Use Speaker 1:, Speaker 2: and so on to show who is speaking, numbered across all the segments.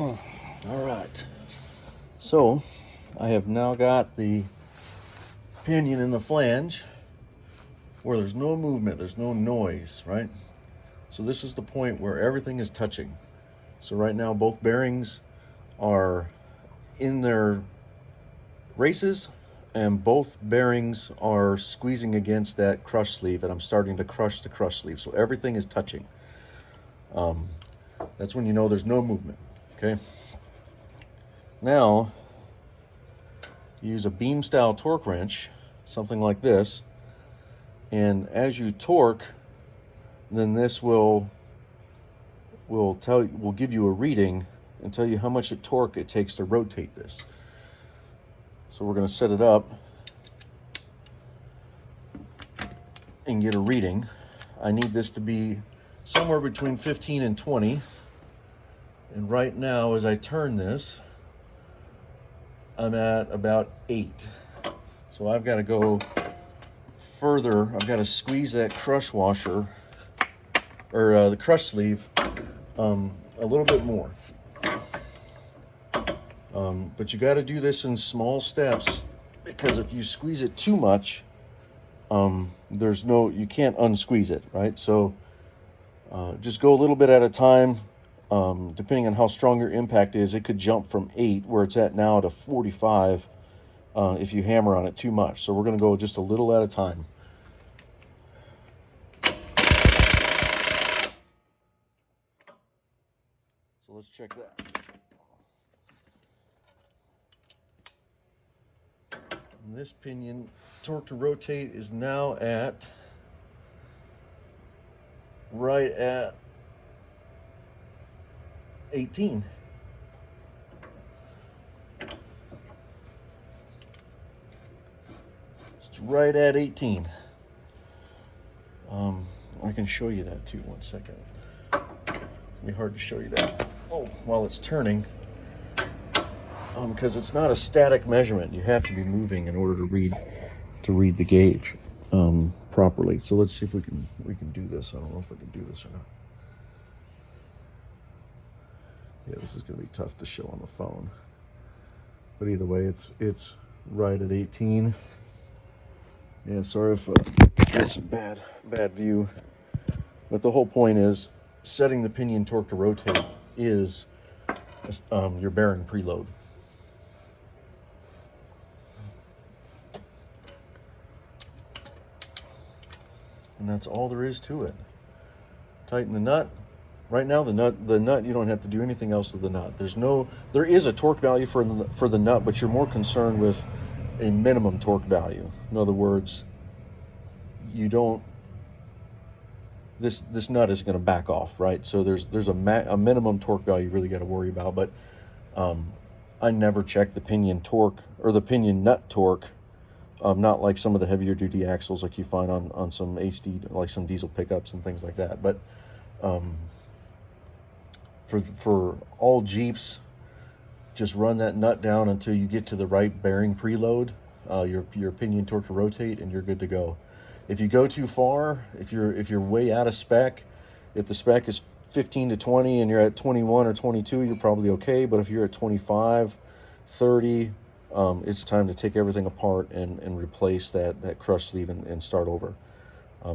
Speaker 1: All right, so I have now got the pinion in the flange where there's no movement, there's no noise, right? So this is the point where everything is touching. So right now both bearings are in their races and both bearings are squeezing against that crush sleeve, and I'm starting to crush the crush sleeve. So everything is touching. That's when you know there's no movement, okay? Now, use a beam style torque wrench, something like this, and as you torque, then this will give you a reading and tell you how much torque it takes to rotate this. So we're going to set it up and get a reading. I need this to be somewhere between 15 and 20. And right now, as I turn this, I'm at about 8. So I've got to go further. I've got to squeeze that crush washer, or the crush sleeve, a little bit more. But you got to do this in small steps, because if you squeeze it too much, you can't unsqueeze it, right? So just go a little bit at a time. Depending on how strong your impact is, it could jump from 8, where it's at now, to 45 if you hammer on it too much. So we're going to go just a little at a time. So let's check that. And this pinion torque to rotate is now right at 18. It's right at 18. I can show you that too. 1 second. It's gonna be hard to show you that. Oh, while it's turning, because it's not a static measurement. You have to be moving in order to read the gauge properly. So let's see if we can do this. I don't know if we can do this or not. Yeah, this is going to be tough to show on the phone. But either way, it's right at 18. Yeah, sorry if that's a bad view. But the whole point is, setting the pinion torque to rotate is your bearing preload. And that's all there is to it. Tighten the nut. Right now, the nut, you don't have to do anything else to the nut. There is a torque value for the nut, but you're more concerned with a minimum torque value. In other words, this nut is going to back off, right? So there's a minimum torque value you really got to worry about. But I never check the pinion torque or the pinion nut torque. Not like some of the heavier duty axles like you find on some HD, like some diesel pickups and things like that. But for all Jeeps, just run that nut down until you get to the right bearing preload, your pinion torque to rotate, and you're good to go. If you go too far, if you're way out of spec, if the spec is 15 to 20 and you're at 21 or 22, you're probably okay. But if you're at 25, 30, it's time to take everything apart and replace that crush sleeve and start over.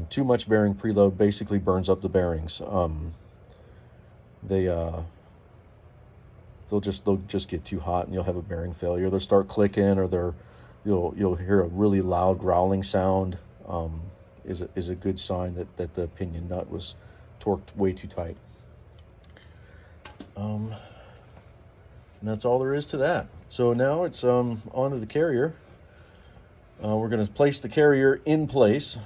Speaker 1: Too much bearing preload basically burns up the bearings. They'll just get too hot and you'll have a bearing failure. They'll start clicking, or you'll hear a really loud growling sound. Is a good sign that the pinion nut was torqued way too tight. And that's all there is to that. So now it's onto the carrier. We're going to place the carrier in place.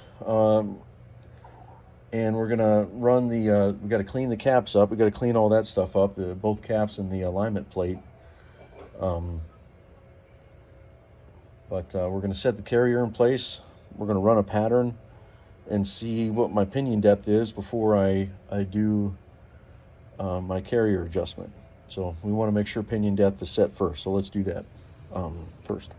Speaker 1: And we're gonna run we got to clean the caps up. We got to clean all that stuff up, both caps and the alignment plate. But we're gonna set the carrier in place. We're gonna run a pattern and see what my pinion depth is before I do my carrier adjustment. So we want to make sure pinion depth is set first. So let's do that first.